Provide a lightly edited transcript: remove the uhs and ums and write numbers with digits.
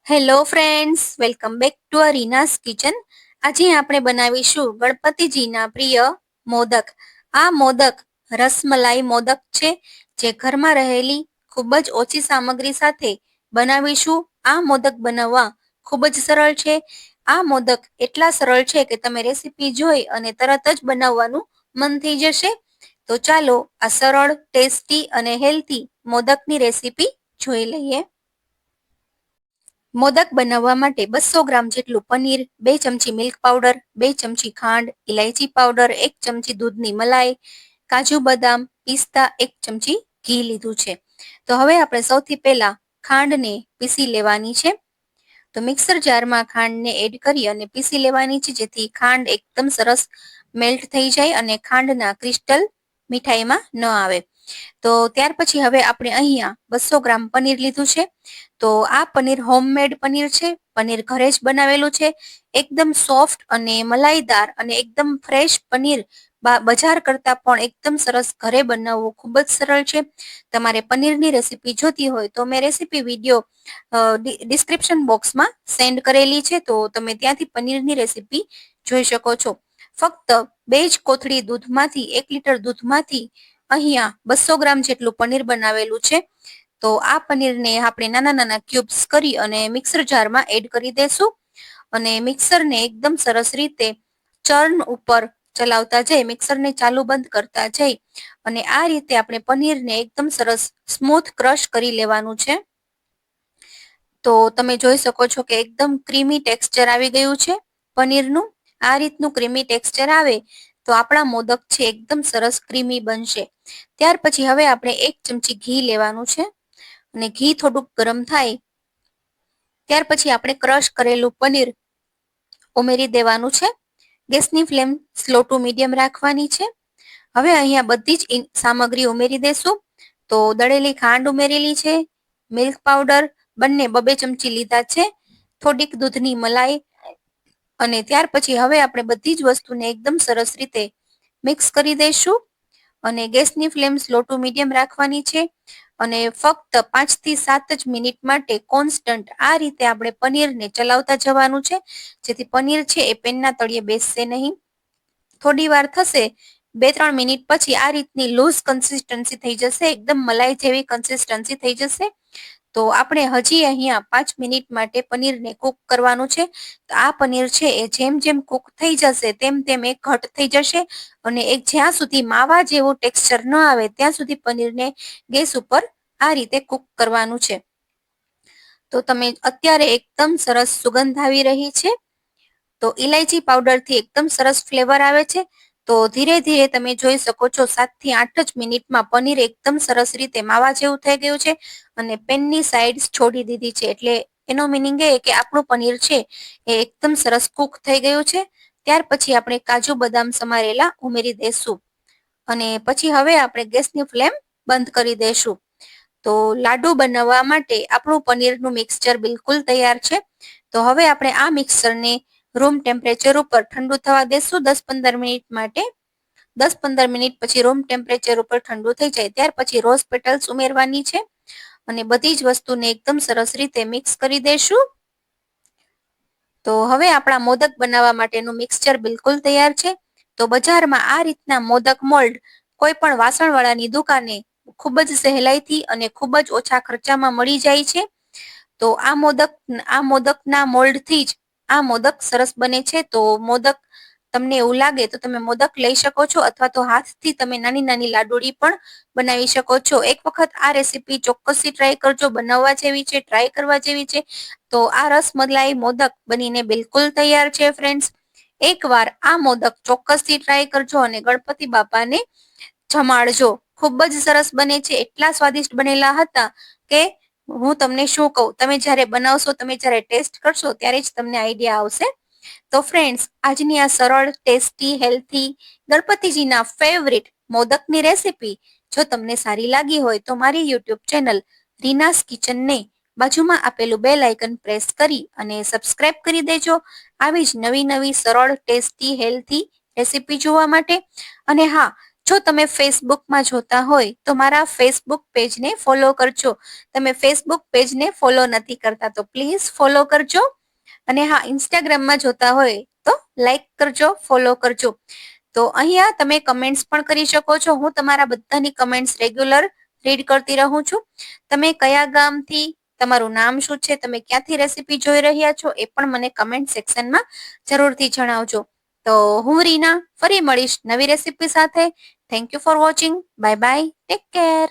Hello friends, welcome back to Reena's kitchen. આજે આપણે બનાવીશું ગણપતિજીના પ્રિય મોદક. આ મોદક રસમલાઈ મોદક છે, જે ઘરમાં રહેલી ખૂબ જ ઓછી સામગ્રી સાથે બનાવીશું. આ મોદક બનાવવા ખૂબ જ સરળ છે. આ મોદક એટલા સરળ છે કે તમે રેસીપી જોઈ અને તરત જ બનાવવાનું મન થઈ જશે. તો ચાલો આ સરળ, ટેસ્ટી અને હેલ્ધી મોદકની રેસીપી જોઈ લઈએ. મોદક બનાવવા માટે 200 ગ્રામ જેટલું પનીર, 2 ચમચી મિલ્ક પાવડર, 2 ચમચી ખાંડ, ઇલાયચી પાવડર, 1 ચમચી દૂધની મલાઈ, કાજુ બદામ, પિસ્તા, 1 ચમચી ઘી લીધું છે. તો હવે આપણે સૌથી પહેલા ખાંડને પીસી લેવાની છે. તો મિક્સર જારમાં ખાંડને એડ કરી અને પીસી લેવાની છે, જેથી ખાંડ એકદમ સરસ મેલ્ટ થઈ જાય અને ખાંડના ક્રિસ્ટલ મીઠાઈમાં ન આવે. તો ત્યાર પછી હવે આપણે અહીંયા 200 ગ્રામ પનીર લીધું છે. તો આ પનીર હોમમેડ પનીર છે. પનીર ઘરે જ બનાવેલું છે. એકદમ સોફ્ટ અને મલાઈદાર અને એકદમ ફ્રેશ પનીર. બજાર કરતા પણ એકદમ સરસ ઘરે બનાવવું ખૂબ જ સરળ છે. તમારે પનીરની રેસીપી જોતી હોય તો મેં રેસીપી વિડીયો ડિસ્ક્રિપ્શન બોક્સમાં સેન્ડ કરેલી છે, તો તમે ત્યાંથી પનીરની રેસીપી જોઈ શકો છો. ફક્ત 2 જ કોથળી દૂધમાંથી 1 લીટર દૂધમાંથી અહીંયા 200 ગ્રામ જેટલું પનીર બનાવેલું છે. તો આ પનીરને આપણે નાના નાના ક્યુબ્સ કરી અને મિક્સર જારમાં એડ કરી દેશું અને મિક્સરને એકદમ સરસ રીતે ચર્ન ઉપર ચલાવતા જઈ, મિક્સરને ચાલુ બંધ કરતા જઈ અને આ રીતે આપણે પનીરને એકદમ સરસ સ્મૂથ ક્રશ કરી લેવાનું છે. તો તમે જોઈ શકો છો કે એકદમ ક્રીમી ટેક્સચર આવી ગયું છે પનીરનું. આ રીતનું ક્રીમી ટેક્સચર આવે તો આપણા મોદક છે એકદમ સરસ ક્રીમી બનશે. ત્યાર પછી હવે આપણે 1 ચમચી ઘી લેવાનું છે અને ઘી થોડુંક ગરમ થાય ત્યાર પછી આપણે ક્રશ કરેલું પનીર ઉમેરી દેવાનું છે. ગેસની ફ્લેમ સ્લો ટુ મીડિયમ રાખવાની છે. હવે અહીંયા બધી જ સામગ્રી ઉમેરી દેશું. તો દળેલી ખાંડ ઉમેરેલી છે, મિલ્ક પાવડર બંને 2 ચમચી લીધા છે, થોડીક દૂધની મલાઈ અને ત્યાર પછી હવે આપણે બધી જ વસ્તુને એકદમ સરસ રીતે મિક્સ કરી દઈશું અને ગેસની ફ્લેમ સ્લો ટુ મીડિયમ રાખવાની છે અને ફક્ત 5 થી 7 જ મિનિટ માટે કોન્સ્ટન્ટ આ રીતે આપણે પનીરને ચલાવતા જવાનું છે, જેથી પનીર છે એ પેનના તળિયે બેસશે નહીં. થોડી વાર થશે, 2-3 મિનિટ પછી આ રીતની લૂઝ કન્સિસ્ટન્સી થઈ જશે, એકદમ મલાઈ જેવી કન્સિસ્ટન્સી થઈ જશે. તો આપણે હજી અહીંયા 5 મિનિટ માટે પનીરને કુક કરવાનું છે. તો આ પનીર છે એ જેમ જેમ કુક થઈ જશે તેમ તેમ એ ઘટ થઈ જશે અને જ્યાં સુધી માવા જેવું ટેક્સચર ન આવે ત્યાં સુધી પનીરને ગેસ ઉપર આ રીતે કુક કરવાનું છે. તો તમે અત્યારે એકદમ સરસ સુગંધ આવી રહી છે. તો ઇલાયચી પાવડરથી એકદમ સરસ ફ્લેવર આવે છે. તો ધીરે ધીરે તમે જોઈ શકો છો 7 થી 8 જ મિનિટમાં પનીર એકદમ સરસ રીતે માવા જેવું થઈ ગયું છે અને પેનની સાઈડ છોડી દીધી છે. એટલે એનો મિનિંગ એ કે આપણું પનીર છે એ એકદમ સરસ કુક થઈ ગયું છે. ત્યાર પછી આપણે કાજુ બદામ સમારેલા ઉમેરી દેશું અને પછી હવે આપણે ગેસની ફ્લેમ બંધ કરી દેશું. તો લાડુ બનાવવા માટે આપણું પનીરનું મિક્સચર બિલકુલ તૈયાર છે. તો હવે આપણે આ મિક્સચરને રૂમ ટેમ્પરેચર ઉપર ઠંડુ થવા દેશું 10-15 મિનિટ માટે. 10-15 મિનિટ પછી રૂમ ટેમ્પરેચર ઉપર ઠંડુ થઈ જાય ત્યાર પછી રોઝ પેટલ્સ ઉમેરવાની છે અને બધી જ વસ્તુને એકદમ સરસ રીતે મિક્સ કરી દેશું. તો હવે આપણા મોદક બનાવવા માટેનું મિક્સચર બિલકુલ તૈયાર છે. તો બજારમાં આ રીતના મોદક મોલ્ડ કોઈ પણ વાસણવાળાની દુકાને ખૂબ જ સહેલાઈથી અને ખૂબ જ ઓછા ખર્ચામાં મળી જાય છે. તો આ મોદકના મોલ્ડથી જ આ મોદક સરસ બને છે. તો મોદક તમને એવું લાગે તો તમે મોદક લઈ શકો છો અથવા તો હાથથી તમે નાની નાની લાડુળી પણ બનાવી શકો છો. એક વખત આ રેસીપી ચોક્કસથી ટ્રાય કરજો, બનાવવા જેવી છે, ટ્રાય કરવા જેવી છે. તો આ રસમલાઈ મોદક બનીને બિલકુલ તૈયાર છે ફ્રેન્ડ્સ. એકવાર આ મોદક ચોક્કસથી ટ્રાય કરજો અને ગણપતિ બાપાને જમાડજો. ખૂબ જ સરસ બને છે. એટલા સ્વાદિષ્ટ બનેલા હતા કે હું તમને શું કહું, તમે જ્યારે બનાવશો, તમે જ્યારે ટેસ્ટ કરશો ત્યારે જ તમને આઈડિયા આવશે. તો ફ્રેન્ડ્સ, આજની આ સરળ, ટેસ્ટી, હેલ્થી ગણપતિજીના ફેવરિટ મોદકની રેસીપી જો તમને સારી લાગી હોય તો મારી યુટ્યુબ ચેનલ રીનાસ કિચનને બાજુમાં આપેલું બેલ આઇકન પ્રેસ કરી અને સબસ્ક્રાઇબ કરી દેજો આવી જ નવી નવી સરળ, ટેસ્ટી, હેલ્થી રેસીપી જોવા માટે. અને હા, જો તમે ફેસબુકમાં જોતા હોય તો મારા ફેસબુક પેજને ફોલો કરજો. તમે ફેસબુક પેજને ફોલો નથી કરતા તો પ્લીઝ ફોલો કરજો. અને હા, ઇન્સ્ટાગ્રામમાં જોતા હોય તો લાઈક કરજો, ફોલો કરજો. તો અહીંયા તમે કમેન્ટ્સ પણ કરી શકો છો. હું તમારા બધાની કમેન્ટ્સ રેગ્યુલર રીડ કરતી રહું છું. તમે કયા ગામથી, તમારું નામ શું છે, તમે ક્યાંથી રેસીપી જોઈ રહ્યા છો એ પણ મને કમેન્ટ સેક્શનમાં જરૂરથી જણાવજો. તો હું રીના ફરી મળીશ નવી રેસીપી સાથે. Thank you for watching. Bye bye. Take care.